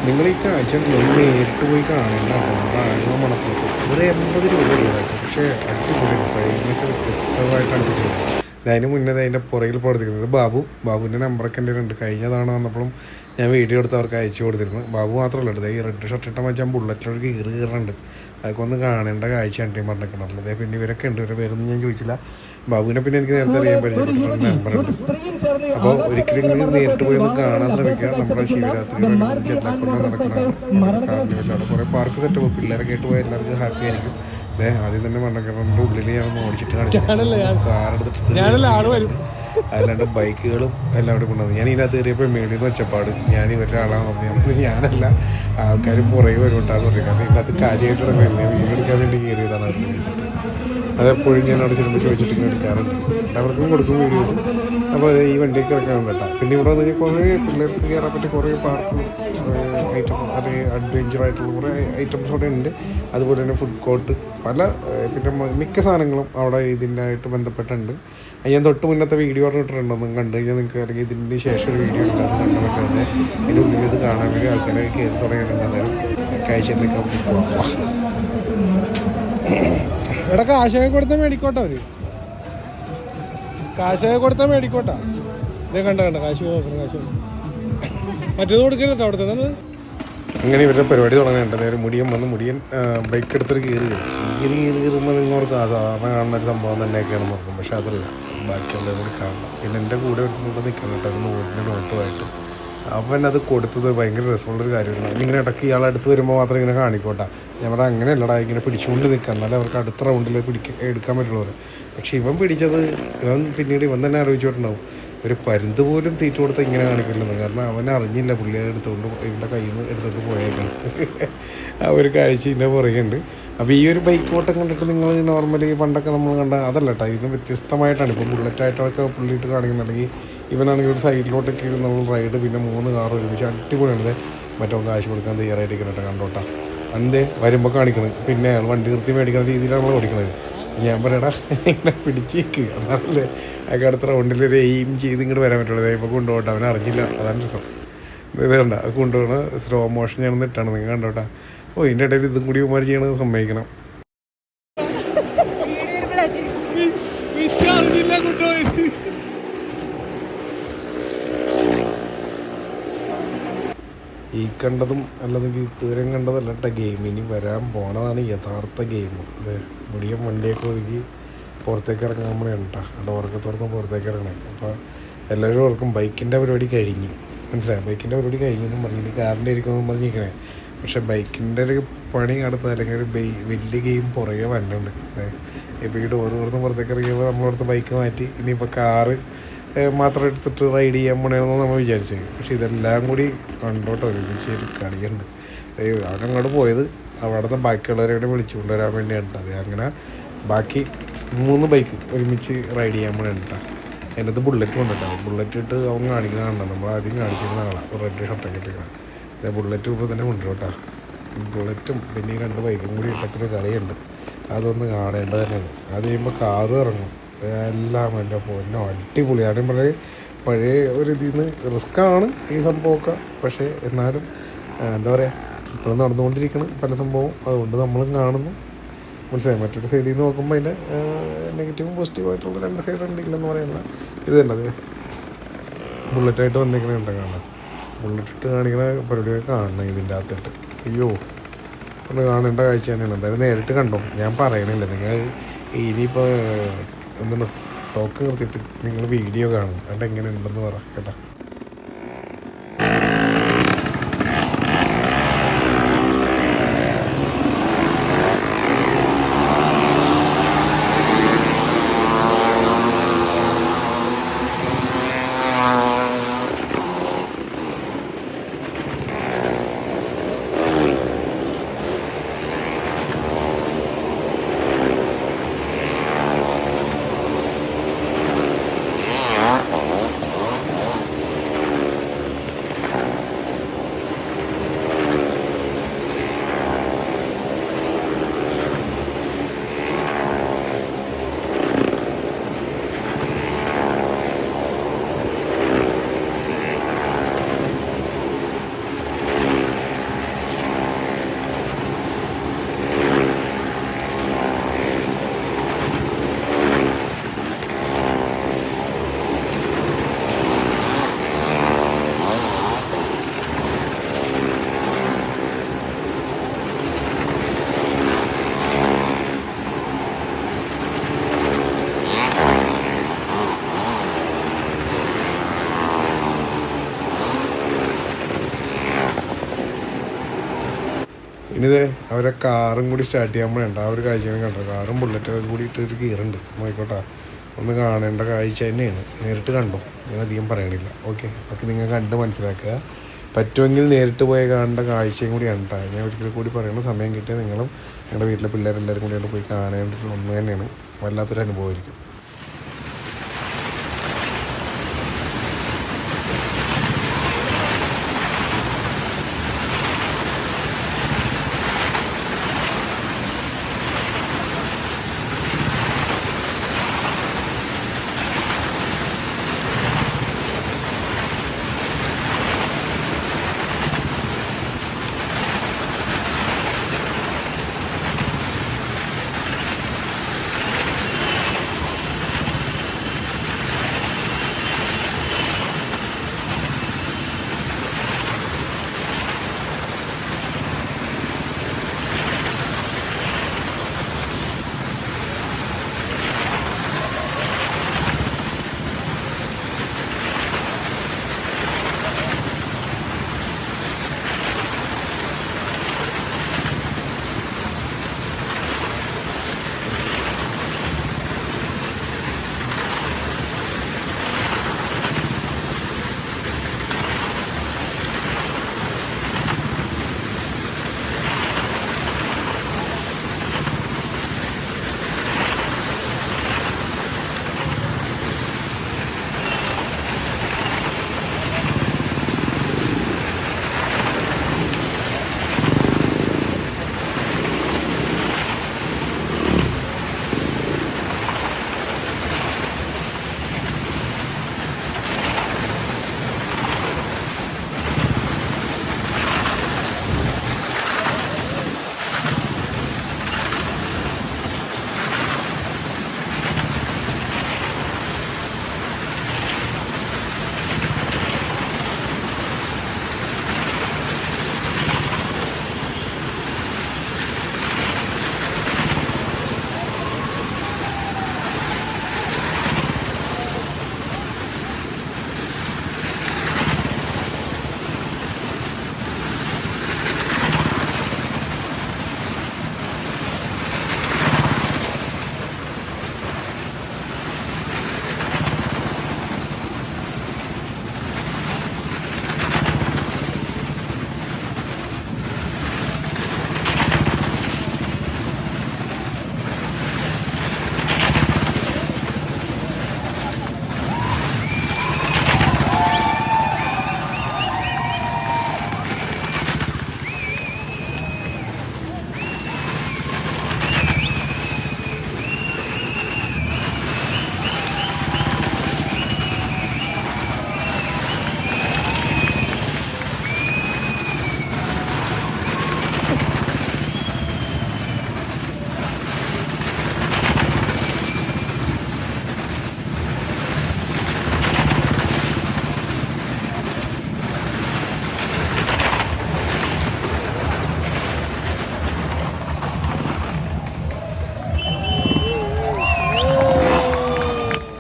നിങ്ങൾ ഈ കാഴ്ച നേരിട്ട് പോയി കാണേണ്ട നമ്മുടെ ആലുവ മണപ്പുറത്ത് ഒരു 80 രൂപ ഉള്ളതായിട്ട്, പക്ഷേ അടിപൊളിയാണ്. പഴയതിനൊക്കെ വ്യത്യസ്തമായിട്ടാണ് ഇത് ചെയ്യുന്നത്. അതിന് മുന്നേ അതിൻ്റെ പുറകിൽ പ്രവർത്തിക്കുന്നത് ബാബുവിൻ്റെ നമ്പറൊക്കെ എൻ്റെ ഉണ്ട്. കഴിഞ്ഞ തവണ വന്നപ്പോഴും ഞാൻ വീഡിയോ എടുത്ത് അവർക്ക് അയച്ചു കൊടുത്തിരുന്നു. ബാബു മാത്രമല്ല എടുത്തത്, ഈ റെഡ് ഷർട്ട് ഇട്ട വെച്ചാൽ ബുള്ളറ്റിലൊരു കീറുണ്ട്. അതൊക്കെ ഒന്ന് കാണേണ്ട കാഴ്ചയാണ് ടീം പറഞ്ഞിട്ടുള്ളത്. അതേ പിന്നെ ഇവരൊക്കെ ഉണ്ട്, ഇവരെ പേരൊന്നും ഞാൻ ചോദിച്ചില്ല. ബാബുവിനെ പിന്നെ എനിക്ക് നേരത്തെ അറിയാൻ പരിചയപ്പെട്ടിട്ടുള്ള നമ്പറുണ്ട്. അപ്പോൾ ഒരിക്കലും നേരിട്ട് പോയി ഒന്ന് കാണാൻ ശ്രമിക്കുക. നമ്മുടെ ശിവരാത്രിയോട് ചെല്ലാക്കൊണ്ട് നടക്കുന്നതാണ് കാർണിവലാണ്. കുറേ പാർക്ക് സെറ്റപ്പ് പിള്ളേരൊക്കെ ആയിട്ട് പോയാൽ എല്ലാവർക്കും ഹാപ്പി ആയിരിക്കും. ആദ്യം തന്നെ മണ്ണക്കിണറിൻ്റെ ഉള്ളിൽ ഞാനൊന്ന് ഓടിച്ചിട്ട് കാണിച്ചു. കാറെടുത്തിട്ട് അല്ലാണ്ട് ബൈക്കുകളും എല്ലാം അവിടെ കൊണ്ടുവന്നു. ഞാൻ ഇതിനകത്ത് കയറിയപ്പോൾ മേളിൽ നിന്ന് വെച്ചപ്പാട് ഞാൻ ഇവരുടെ ആളാണെന്ന് പറഞ്ഞു. ഞാനല്ല, ആൾക്കാർ പുറകെ വരുണ്ടാന്ന് പറയും. കാരണം ഇതിനകത്ത് കാര്യമായിട്ട് ഇറങ്ങുന്നത് വീഡിയോ എടുക്കാൻ വേണ്ടി കയറിയതാണ് അവരോട് ചോദിച്ചിട്ട്. അതെപ്പോഴും ഞാൻ അവിടെ ചെല്ലുമ്പോൾ ചോദിച്ചിട്ട് ഇങ്ങനെ എടുക്കാറുണ്ട്. എല്ലാവർക്കും കൊടുക്കും വീഡിയോസ്. അപ്പോൾ ഈ വണ്ടിയൊക്കെ ഇറക്കാൻ കേട്ടോ. പിന്നെ ഇവിടെ വന്നു കഴിഞ്ഞാൽ കുറേ പിള്ളേർക്ക് കയറാൻ പറ്റിയ കുറേ പാർക്ക് ഐറ്റം, അത് അഡ്വഞ്ചറായിട്ടുള്ള കുറേ ഐറ്റംസ് അവിടെ ഉണ്ട്. അതുപോലെ തന്നെ ഫുഡ് കോർട്ട്, പല പിന്നെ മിക്ക സാധനങ്ങളും അവിടെ ഇതിനായിട്ട് ബന്ധപ്പെട്ടുണ്ട്. ഞാൻ തൊട്ട് മുന്നത്തെ വീഡിയോ പറഞ്ഞിട്ടുണ്ടെന്നും കണ്ടു കഴിഞ്ഞാൽ നിങ്ങൾക്ക്, അല്ലെങ്കിൽ ഇതിൻ്റെ ശേഷം ഒരു വീഡിയോ ഉണ്ട്, അത് കണ്ടു വെച്ചാൽ അതിൻ്റെ ഉള്ളിൽ ഇത് കാണാൻ വേണ്ടി ആൾക്കാരെ കയറി തുടങ്ങിയിട്ടുണ്ട്. എന്തായാലും കാഴ്ചയിലേക്ക് നമുക്ക് പോകാം. എടാ കാശൊക്കെ കൊടുത്താൽ മേടിക്കോട്ടെ, അവര് കാശൊക്കെ കൊടുത്താൽ മേടിക്കോട്ടാ. ഇതേ കണ്ട കാശ് നോക്കണം, കാശ് മറ്റേത് കൊടുക്കരുത് അവിടെ തന്നെ. അങ്ങനെ ഇവരുടെ പരിപാടി തുടങ്ങേണ്ടത്. നേരെ മുടിയൻ വന്ന് മുടിയൻ ബൈക്ക് എടുത്തൊരു കയറുമ്പോൾ നിങ്ങൾക്ക് സാധാരണ കാണുന്ന ഒരു സംഭവം തന്നെയൊക്കെയാണ് നോക്കും. പക്ഷെ അതല്ല, ബാക്കിയുള്ളവർ കൂടി കാണണം. പിന്നെ എൻ്റെ കൂടെ എടുത്തുകൊണ്ട് നിൽക്കണം കേട്ടോ, ഒരു നോട്ടുമായിട്ട്. അവൻ അത് കൊടുത്തത് ഭയങ്കര രസമുള്ളൊരു കാര്യമായിരുന്നു. ഇങ്ങനെ ഇടയ്ക്ക് ഇയാൾ അടുത്ത് വരുമ്പോൾ മാത്രം ഇങ്ങനെ കാണിക്കോട്ടെ. ഞാൻ പറഞ്ഞാൽ അങ്ങനെയല്ലടാ, ഇങ്ങനെ പിടിച്ചുകൊണ്ട് നിൽക്കുക, എന്നാലേ അവർക്ക് അടുത്ത റൗണ്ടിൽ എടുക്കാൻ പറ്റുള്ളൂ. പക്ഷേ ഇവൻ പിടിച്ചത്, പിന്നീട് ഇവൻ തന്നെ ആലോചിച്ചിട്ടുണ്ടാവും, ഒരു പരുന്ത് പോലും തീറ്റ കൊടുത്താൽ ഇങ്ങനെ കാണിക്കില്ലെന്ന്. കാരണം അവൻ അറിഞ്ഞില്ല പുള്ളി എടുത്തുകൊണ്ട് ഇവൻ്റെ കയ്യിൽ നിന്ന് എടുത്തുകൊണ്ട് പോയേക്കണം. ആ ഒരു കാഴ്ച ഇതിൻ്റെ പുറകെയുണ്ട്. അപ്പോൾ ഈ ഒരു ബൈക്ക് ഓട്ടം കണ്ടിട്ട് നിങ്ങൾ നോർമലി പണ്ടൊക്കെ നമ്മൾ കണ്ട അതല്ല കേട്ടോ, ഇതിന് വ്യത്യസ്തമായിട്ടാണ്. ഇപ്പോൾ ബുള്ളറ്റായിട്ടൊക്കെ പുള്ളിയിട്ട് കാണിക്കുന്നുണ്ടെങ്കിൽ ഇവനാണെങ്കിൽ ഒരു സൈഡിലോട്ടൊക്കെ നമ്മൾ റൈഡ്, പിന്നെ 3 കാർ ഒരുമിച്ച് അടിപൊളിയാണിത്. മറ്റോ കാശ് കൊടുക്കാൻ തയ്യാറായിട്ടിരിക്കണം കേട്ടോ, കണ്ടോട്ടാ. അന്തേ വരുമ്പോൾ കാണിക്കണത്. പിന്നെ അയാൾ വണ്ടി നിർത്തി മേടിക്കുന്ന രീതിയിലാണ് ഓടിക്കണത്. ഞാൻ പറയടാ ഇങ്ങനെ പിടിച്ചേക്ക്, എന്നാലല്ലേ അയാൾക്ക് അടുത്ത റൗണ്ടിൽ ഒരു എയിം ചെയ്ത് ഇങ്ങോട്ട് വരാൻ പറ്റുള്ളൂ. ഇപ്പോൾ കൊണ്ടുപോകട്ടെ, അവൻ അറിഞ്ഞില്ല, അതാണ് രസം. ഇത് കണ്ട കൊണ്ടുപോകണ സ്ലോ മോഷൻ ഞാനൊന്ന് ഇട്ടാണ്, നിങ്ങൾ കണ്ടോട്ടാ. ഓ, ഇതിൻ്റെ ഇടയിൽ ഇതും കൂടി ഉമാർ ചെയ്യണത് സമ്മതിക്കണം. ഈ കണ്ടതും അല്ലെങ്കിൽ ഇതുവരെയും കണ്ടതല്ല കേട്ടോ ഗെയിം. ഇനി വരാൻ പോണതാണ് യഥാർത്ഥ ഗെയിം. മുടിയ വണ്ടിയൊക്കെ ഒതുക്കി പുറത്തേക്ക് ഇറങ്ങാൻ വേണ്ടിയാണ് കേട്ടോ. ഡോറൊക്കെ തുറന്ന് പുറത്തേക്ക് ഇറങ്ങണേ. അപ്പോൾ എല്ലാവരും ഓർക്കും ബൈക്കിൻ്റെ പരിപാടി കഴിഞ്ഞ്, മനസ്സിലായി, ബൈക്കിൻ്റെ പരിപാടി കഴിഞ്ഞെന്നും പറഞ്ഞ് കാറിൻ്റെ ആയിരിക്കുമെന്നും പറഞ്ഞിരിക്കണേ. പക്ഷേ ബൈക്കിൻ്റെ ഒരു പണി അടുത്ത, അല്ലെങ്കിൽ ഒരു വലിയ ഗെയിം പുറകെ വന്നുണ്ട്. ഇപ്പോൾ ഈ ഡോറ് തുറന്ന് പുറത്തേക്ക് ഇറങ്ങിയപ്പോൾ നമ്മളടുത്ത് ബൈക്ക് മാറ്റി ഇനിയിപ്പോൾ കാറ് മാത്രം എടുത്തിട്ട് റൈഡ് ചെയ്യാൻ പോണെന്ന് നമ്മൾ വിചാരിച്ചത്. പക്ഷേ ഇതെല്ലാം കൂടി കണ്ടോട്ടോ ഒരുമിച്ച് കളിയുണ്ട്. അവനങ്ങോട്ട് പോയത് അവിടുന്ന് ബാക്കിയുള്ളവരെ വിളിച്ചു കൊണ്ടുവരാൻ വേണ്ടിയാണ്. അത് അങ്ങനെ ബാക്കി 3 ബൈക്ക് ഒരുമിച്ച് റൈഡ് ചെയ്യാൻ വേണ്ടിയാണ് കേട്ടോ. എൻ്റെ അത് ബുള്ളറ്റ് കൊണ്ടിട്ടോ. ബുള്ളറ്റ് ഇട്ട് അവൻ കാണിക്കുന്നതാണ്, നമ്മൾ ആദ്യം കാണിച്ചിരുന്ന ആളാണ്, റെഡ് ഷർട്ടൊക്കെ ഇട്ടിരിക്കണം. ബുള്ളറ്റ് ഇപ്പോൾ തന്നെ കൊണ്ടുവരും കേട്ടോ. ബുള്ളറ്റും പിന്നെ ഈ 2 ബൈക്കും കൂടി ഇട്ടൊരു കളിയുണ്ട്, അതൊന്ന് കാണേണ്ടത് തന്നെയാണ്. അത് കഴിയുമ്പോൾ കാറ് ഇറങ്ങും. എല്ലാം എൻ്റെ പൊന്നോ അടിപൊളിയാണ്. പഴയ ഒരു ഇതിൽ നിന്ന് റിസ്ക്കാണ് ഈ സംഭവമൊക്കെ. പക്ഷേ എന്നാലും എന്താ പറയുക, ഇപ്പോഴും നടന്നുകൊണ്ടിരിക്കണം പല സംഭവം. അതുകൊണ്ട് നമ്മളും കാണുന്നു, മനസ്സിലായി. മറ്റൊരു സൈഡിൽ നിന്ന് നോക്കുമ്പോൾ അതിൻ്റെ നെഗറ്റീവും പോസിറ്റീവായിട്ടുള്ള 2 സൈഡുണ്ട്, ഇല്ലെന്ന് പറയണ്ട. ഇത് തന്നെ അത് ബുള്ളറ്റായിട്ട് വന്നിരിക്കണുണ്ട് കാണാൻ. ബുള്ളറ്റിട്ട് കാണിക്കുന്ന പരിപാടിയൊക്കെ കാണണം ഇതിൻ്റെ അകത്തിട്ട്. അയ്യോ, ഒന്ന് കാണേണ്ട കാഴ്ച തന്നെയാണ്. എന്തായാലും നേരിട്ട് കണ്ടോ, ഞാൻ പറയണില്ല. നിങ്ങൾ ഇനിയിപ്പോൾ എന്താണ് ടോക്ക് നിർത്തിയിട്ട് നിങ്ങൾ വീഡിയോ കാണും, എന്നിട്ട് എങ്ങനെ ഉണ്ടെന്ന് പറ കേട്ടോ. പിന്നെ ഇതേ അവരെ കാറും കൂടി സ്റ്റാർട്ട് ചെയ്യാൻ വേണ്ട ആ ഒരു കാഴ്ചയാണ് കണ്ടത്. കാറും ബുള്ളറ്റൊക്കെ കൂടി ഇട്ടൊരു ഗിയറുണ്ട്. നോക്കോട്ടെ, ഒന്ന് കാണേണ്ട കാഴ്ച തന്നെയാണ്. നേരിട്ട് കണ്ടോ, ഞാൻ അധികം പറയണില്ല. ഓക്കെ, ഒക്കെ നിങ്ങൾ കണ്ട് മനസ്സിലാക്കുക. പറ്റുമെങ്കിൽ നേരിട്ട് പോയി കാണേണ്ട കാഴ്ചയും കൂടിയാണ് കേട്ടോ. ഞാൻ ഒരിക്കൽ കൂടി പറയുന്ന സമയം കിട്ടിയാൽ നിങ്ങളും ഞങ്ങളുടെ വീട്ടിലെ പിള്ളേരെല്ലാവരും കൂടി പോയി കാണേണ്ട ഒന്ന് തന്നെയാണ്. വല്ലാത്തൊരു അനുഭവമായിരിക്കും.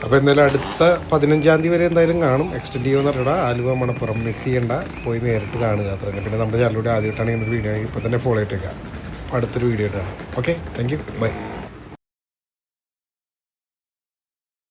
അപ്പോൾ എന്തായാലും അടുത്ത 15-ാം തീയതി വരെ എന്തായാലും കാണും. എക്സ്റ്റെൻഡ് ചെയ്യുമെന്ന് അറിയടാ. ആലുവ മണപ്പുറം മിസ് ചെയ്യേണ്ട, പോയി നേരിട്ട് കാണുക അത്ര തന്നെ. പിന്നെ നമ്മുടെ ചാനലിലൂടെ ആദ്യമായിട്ടാണ് ഇങ്ങനൊരു വീഡിയോ ഇപ്പോൾ തന്നെ ഫോളോ ചെയ്തേക്കാം. അപ്പോൾ അടുത്തൊരു വീഡിയോ ആയിട്ടാണ്. Okay, thank you, by.